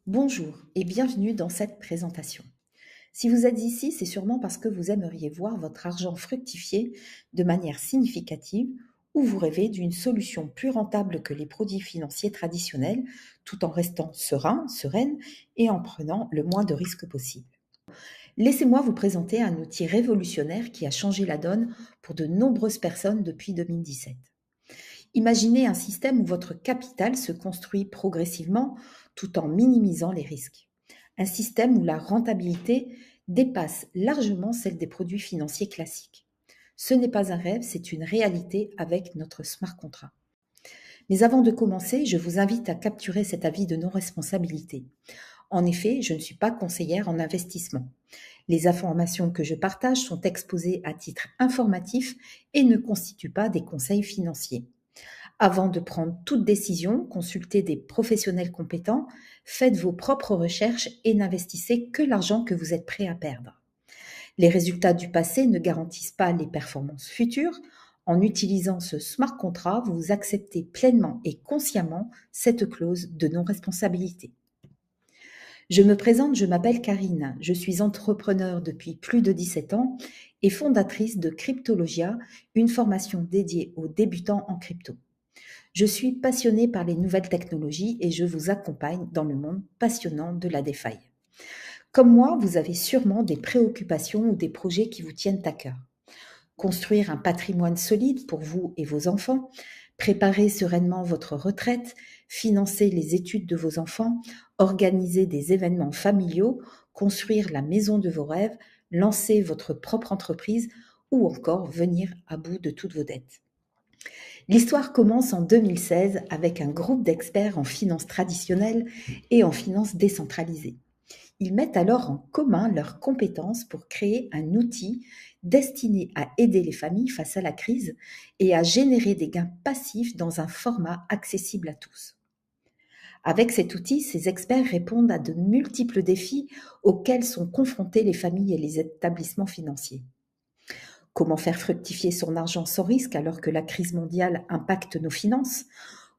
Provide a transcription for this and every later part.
Bonjour et bienvenue dans cette présentation. Si vous êtes ici, c'est sûrement parce que vous aimeriez voir votre argent fructifier de manière significative ou vous rêvez d'une solution plus rentable que les produits financiers traditionnels tout en restant serein, sereine et en prenant le moins de risques possible. Laissez-moi vous présenter un outil révolutionnaire qui a changé la donne pour de nombreuses personnes depuis 2017. Imaginez un système où votre capital se construit progressivement tout en minimisant les risques. Un système où la rentabilité dépasse largement celle des produits financiers classiques. Ce n'est pas un rêve, c'est une réalité avec notre smart contract. Mais avant de commencer, je vous invite à capturer cet avis de non-responsabilité. En effet, je ne suis pas conseillère en investissement. Les informations que je partage sont exposées à titre informatif et ne constituent pas des conseils financiers. Avant de prendre toute décision, consultez des professionnels compétents, faites vos propres recherches et n'investissez que l'argent que vous êtes prêt à perdre. Les résultats du passé ne garantissent pas les performances futures. En utilisant ce smart contract, vous acceptez pleinement et consciemment cette clause de non-responsabilité. Je me présente, je m'appelle Karine, je suis entrepreneur depuis plus de 17 ans et fondatrice de Cryptologia, une formation dédiée aux débutants en crypto. Je suis passionnée par les nouvelles technologies et je vous accompagne dans le monde passionnant de la DeFi. Comme moi, vous avez sûrement des préoccupations ou des projets qui vous tiennent à cœur. Construire un patrimoine solide pour vous et vos enfants, préparer sereinement votre retraite, financer les études de vos enfants, organiser des événements familiaux, construire la maison de vos rêves, lancer votre propre entreprise ou encore venir à bout de toutes vos dettes. L'histoire commence en 2016 avec un groupe d'experts en finances traditionnelles et en finances décentralisées. Ils mettent alors en commun leurs compétences pour créer un outil destiné à aider les familles face à la crise et à générer des gains passifs dans un format accessible à tous. Avec cet outil, ces experts répondent à de multiples défis auxquels sont confrontés les familles et les établissements financiers. Comment faire fructifier son argent sans risque alors que la crise mondiale impacte nos finances?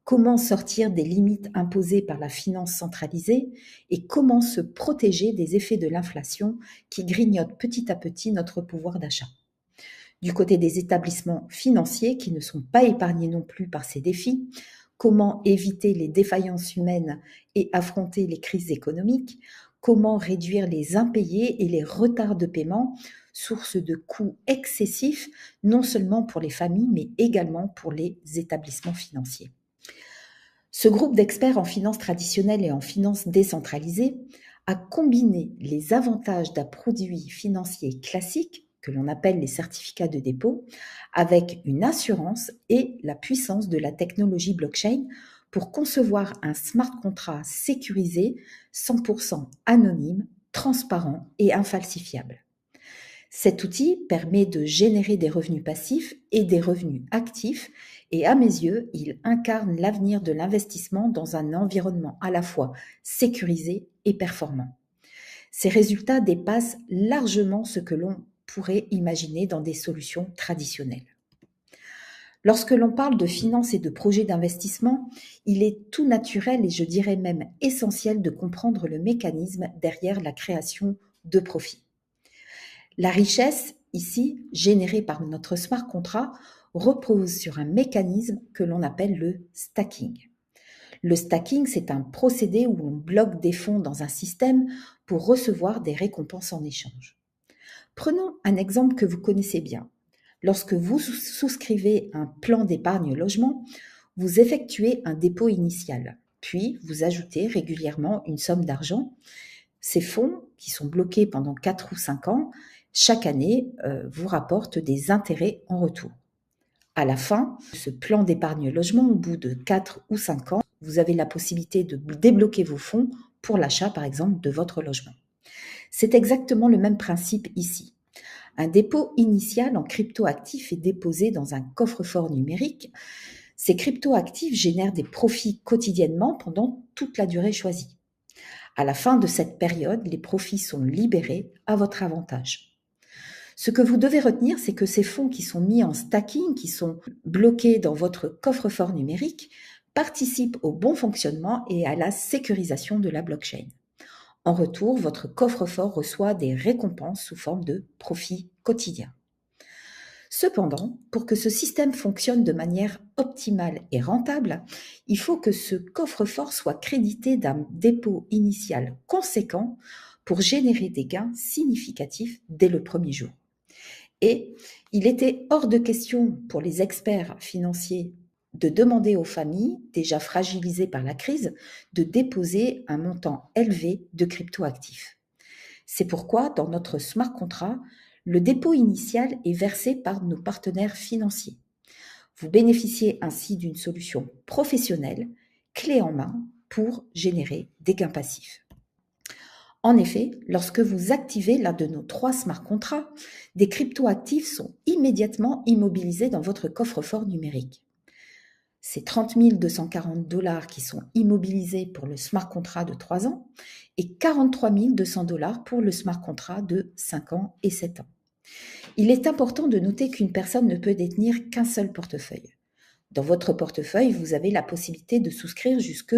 Comment sortir des limites imposées par la finance centralisée? Et comment se protéger des effets de l'inflation qui grignotent petit à petit notre pouvoir d'achat? Du côté des établissements financiers qui ne sont pas épargnés non plus par ces défis, comment éviter les défaillances humaines et affronter les crises économiques? Comment réduire les impayés et les retards de paiement, source de coûts excessifs, non seulement pour les familles, mais également pour les établissements financiers? Ce groupe d'experts en finances traditionnelles et en finances décentralisées a combiné les avantages d'un produit financier classique, que l'on appelle les certificats de dépôt, avec une assurance et la puissance de la technologie blockchain pour concevoir un smart contract sécurisé, 100% anonyme, transparent et infalsifiable. Cet outil permet de générer des revenus passifs et des revenus actifs et à mes yeux, il incarne l'avenir de l'investissement dans un environnement à la fois sécurisé et performant. Ces résultats dépassent largement ce que l'on pourrait imaginer dans des solutions traditionnelles. Lorsque l'on parle de finances et de projets d'investissement, il est tout naturel et je dirais même essentiel de comprendre le mécanisme derrière la création de profits. La richesse, ici, générée par notre smart contract, repose sur un mécanisme que l'on appelle le stacking. Le stacking, c'est un procédé où on bloque des fonds dans un système pour recevoir des récompenses en échange. Prenons un exemple que vous connaissez bien. Lorsque vous souscrivez un plan d'épargne logement, vous effectuez un dépôt initial, puis vous ajoutez régulièrement une somme d'argent. Ces fonds, qui sont bloqués pendant 4 ou 5 ans, chaque année, vous rapportent des intérêts en retour. À la fin de ce plan d'épargne logement, au bout de 4 ou 5 ans, vous avez la possibilité de débloquer vos fonds pour l'achat, par exemple, de votre logement. C'est exactement le même principe ici. Un dépôt initial en cryptoactifs est déposé dans un coffre-fort numérique. Ces cryptoactifs génèrent des profits quotidiennement pendant toute la durée choisie. À la fin de cette période, les profits sont libérés à votre avantage. Ce que vous devez retenir, c'est que ces fonds qui sont mis en stacking, qui sont bloqués dans votre coffre-fort numérique, participent au bon fonctionnement et à la sécurisation de la blockchain. En retour, votre coffre-fort reçoit des récompenses sous forme de profits quotidiens. Cependant, pour que ce système fonctionne de manière optimale et rentable, il faut que ce coffre-fort soit crédité d'un dépôt initial conséquent pour générer des gains significatifs dès le premier jour. Et il était hors de question pour les experts financiers de demander aux familles, déjà fragilisées par la crise, de déposer un montant élevé de cryptoactifs. C'est pourquoi, dans notre smart contract, le dépôt initial est versé par nos partenaires financiers. Vous bénéficiez ainsi d'une solution professionnelle, clé en main, pour générer des gains passifs. En effet, lorsque vous activez l'un de nos 3 smart contracts, des cryptoactifs sont immédiatement immobilisés dans votre coffre-fort numérique. C'est 30 240 $ qui sont immobilisés pour le smart contract de 3 ans et 43 200 $ pour le smart contract de 5 ans et 7 ans. Il est important de noter qu'une personne ne peut détenir qu'un seul portefeuille. Dans votre portefeuille, vous avez la possibilité de souscrire jusque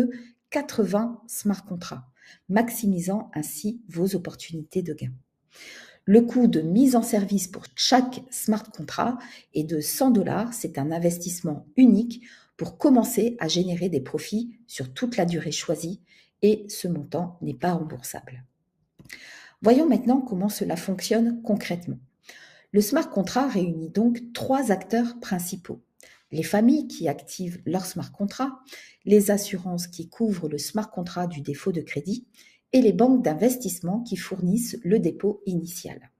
80 smart contracts, maximisant ainsi vos opportunités de gain. Le coût de mise en service pour chaque smart contract est de 100 $. C'est un investissement unique pour commencer à générer des profits sur toute la durée choisie et ce montant n'est pas remboursable. Voyons maintenant comment cela fonctionne concrètement. Le smart contract réunit donc 3 acteurs principaux. Les familles qui activent leur smart contract, les assurances qui couvrent le smart contract du défaut de crédit et les banques d'investissement qui fournissent le dépôt initial.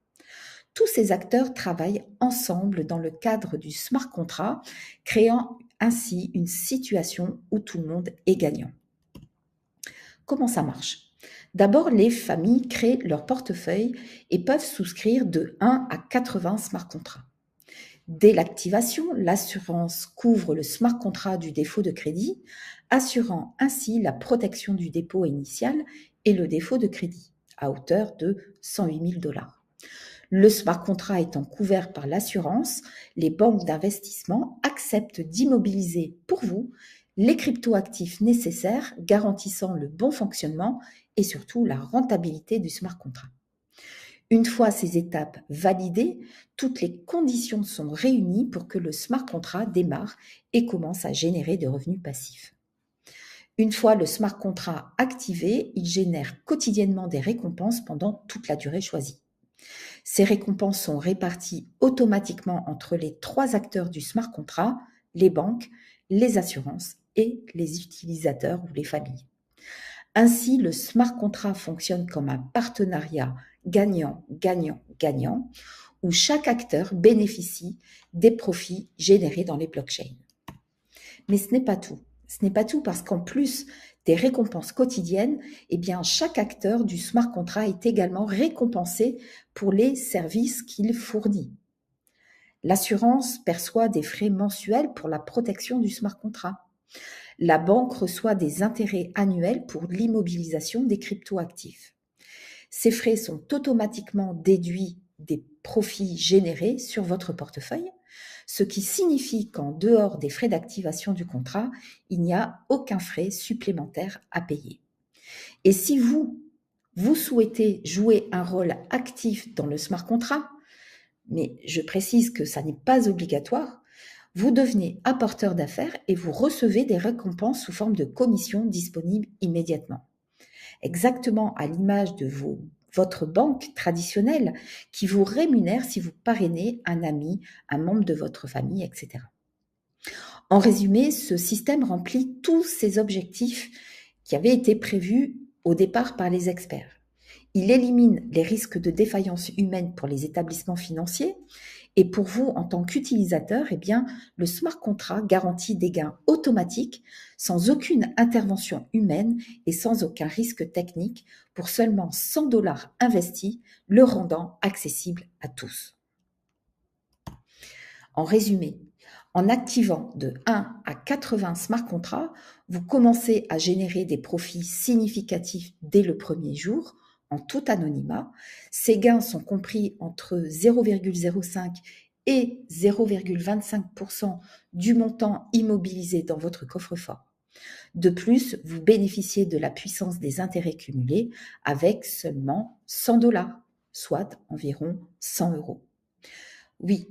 Tous ces acteurs travaillent ensemble dans le cadre du smart contract, créant ainsi une situation où tout le monde est gagnant. Comment ça marche ? D'abord, les familles créent leur portefeuille et peuvent souscrire de 1 à 80 smart contracts. Dès l'activation, l'assurance couvre le smart contract du défaut de crédit, assurant ainsi la protection du dépôt initial et le défaut de crédit, à hauteur de 108 000 $. Le smart contract étant couvert par l'assurance, les banques d'investissement acceptent d'immobiliser pour vous les cryptoactifs nécessaires garantissant le bon fonctionnement et surtout la rentabilité du smart contract. Une fois ces étapes validées, toutes les conditions sont réunies pour que le smart contract démarre et commence à générer des revenus passifs. Une fois le smart contract activé, il génère quotidiennement des récompenses pendant toute la durée choisie. Ces récompenses sont réparties automatiquement entre les 3 acteurs du smart contract, les banques, les assurances et les utilisateurs ou les familles. Ainsi, le smart contract fonctionne comme un partenariat gagnant-gagnant-gagnant où chaque acteur bénéficie des profits générés dans les blockchains. Mais ce n'est pas tout. Ce n'est pas tout parce qu'en plus des récompenses quotidiennes, chaque acteur du smart contract est également récompensé pour les services qu'il fournit. L'assurance perçoit des frais mensuels pour la protection du smart contract. La banque reçoit des intérêts annuels pour l'immobilisation des cryptoactifs. Ces frais sont automatiquement déduits des profits générés sur votre portefeuille, ce qui signifie qu'en dehors des frais d'activation du contrat, il n'y a aucun frais supplémentaire à payer. Et si vous souhaitez jouer un rôle actif dans le smart contract, mais je précise que ça n'est pas obligatoire, vous devenez apporteur d'affaires et vous recevez des récompenses sous forme de commissions disponibles immédiatement. Exactement à l'image de votre banque traditionnelle qui vous rémunère si vous parrainez un ami, un membre de votre famille, etc. En résumé, ce système remplit tous ces objectifs qui avaient été prévus au départ par les experts. Il élimine les risques de défaillance humaine pour les établissements financiers et pour vous, en tant qu'utilisateur, le smart contract garantit des gains automatiques sans aucune intervention humaine et sans aucun risque technique pour seulement 100 $ investis, le rendant accessible à tous. En résumé, en activant de 1 à 80 smart contracts, vous commencez à générer des profits significatifs dès le premier jour, en tout anonymat. Ces gains sont compris entre 0,05 et 0,25% du montant immobilisé dans votre coffre-fort. De plus, vous bénéficiez de la puissance des intérêts cumulés avec seulement 100 $, soit environ 100 €. Oui,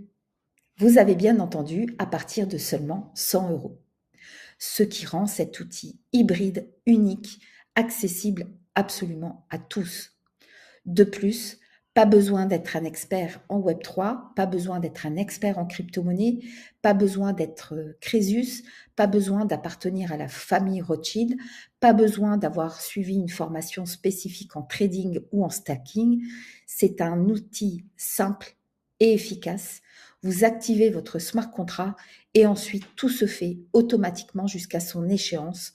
vous avez bien entendu, à partir de seulement 100 €. Ce qui rend cet outil hybride unique, accessible absolument à tous. De plus, pas besoin d'être un expert en Web3, pas besoin d'être un expert en crypto-monnaie, pas besoin d'être Crésus, pas besoin d'appartenir à la famille Rothschild, pas besoin d'avoir suivi une formation spécifique en trading ou en stacking. C'est un outil simple et efficace. Vous activez votre smart contract et ensuite tout se fait automatiquement jusqu'à son échéance.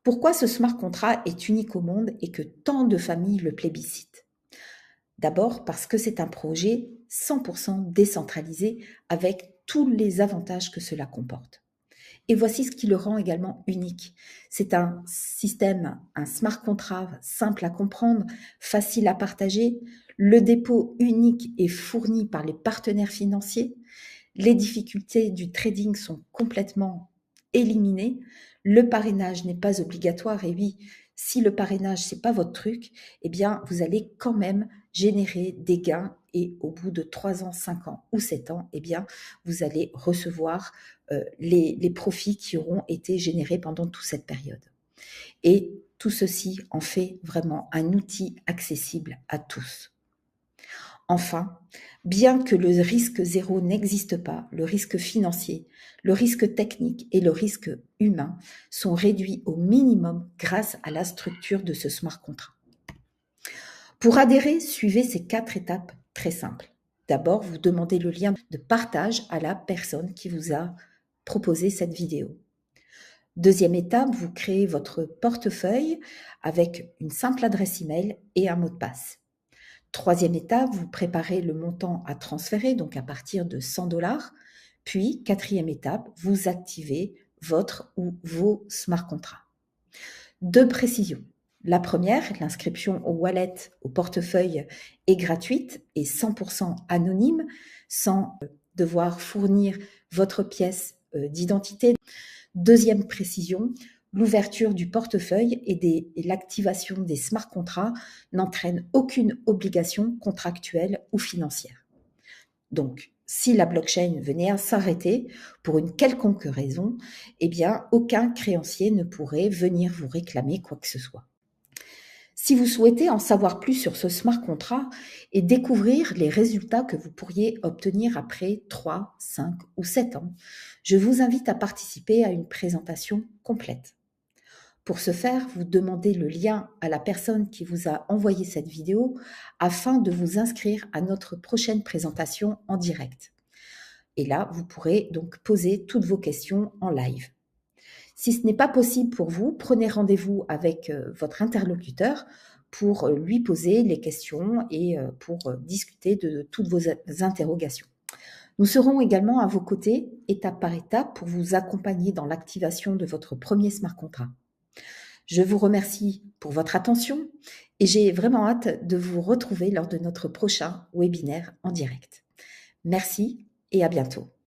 Pourquoi ce smart contract est unique au monde et que tant de familles le plébiscitent? D'abord parce que c'est un projet 100% décentralisé avec tous les avantages que cela comporte. Et voici ce qui le rend également unique. C'est un système, un smart contract simple à comprendre, facile à partager. Le dépôt unique est fourni par les partenaires financiers. Les difficultés du trading sont complètement éliminées. Le parrainage n'est pas obligatoire. Et oui, si le parrainage, c'est pas votre truc, eh bien, vous allez quand même générer des gains et au bout de 3 ans, 5 ans ou 7 ans, eh bien, vous allez recevoir les profits qui auront été générés pendant toute cette période. Et tout ceci en fait vraiment un outil accessible à tous. Enfin, bien que le risque zéro n'existe pas, le risque financier, le risque technique et le risque humain sont réduits au minimum grâce à la structure de ce smart contract. Pour adhérer, suivez ces 4 étapes très simples. D'abord, vous demandez le lien de partage à la personne qui vous a proposé cette vidéo. Deuxième étape, vous créez votre portefeuille avec une simple adresse email et un mot de passe. Troisième étape, vous préparez le montant à transférer, donc à partir de 100 $. Puis, quatrième étape, vous activez votre ou vos smart contracts. Deux précisions. La première, l'inscription au wallet, au portefeuille est gratuite et 100% anonyme, sans devoir fournir votre pièce d'identité. Deuxième précision, l'ouverture du portefeuille et l'activation des smart contracts n'entraîne aucune obligation contractuelle ou financière. Donc, si la blockchain venait à s'arrêter pour une quelconque raison, eh bien, aucun créancier ne pourrait venir vous réclamer quoi que ce soit. Si vous souhaitez en savoir plus sur ce smart contract et découvrir les résultats que vous pourriez obtenir après 3, 5 ou 7 ans, je vous invite à participer à une présentation complète. Pour ce faire, vous demandez le lien à la personne qui vous a envoyé cette vidéo afin de vous inscrire à notre prochaine présentation en direct. Et là, vous pourrez donc poser toutes vos questions en live. Si ce n'est pas possible pour vous, prenez rendez-vous avec votre interlocuteur pour lui poser les questions et pour discuter de toutes vos interrogations. Nous serons également à vos côtés, étape par étape, pour vous accompagner dans l'activation de votre premier smart contract. Je vous remercie pour votre attention et j'ai vraiment hâte de vous retrouver lors de notre prochain webinaire en direct. Merci et à bientôt.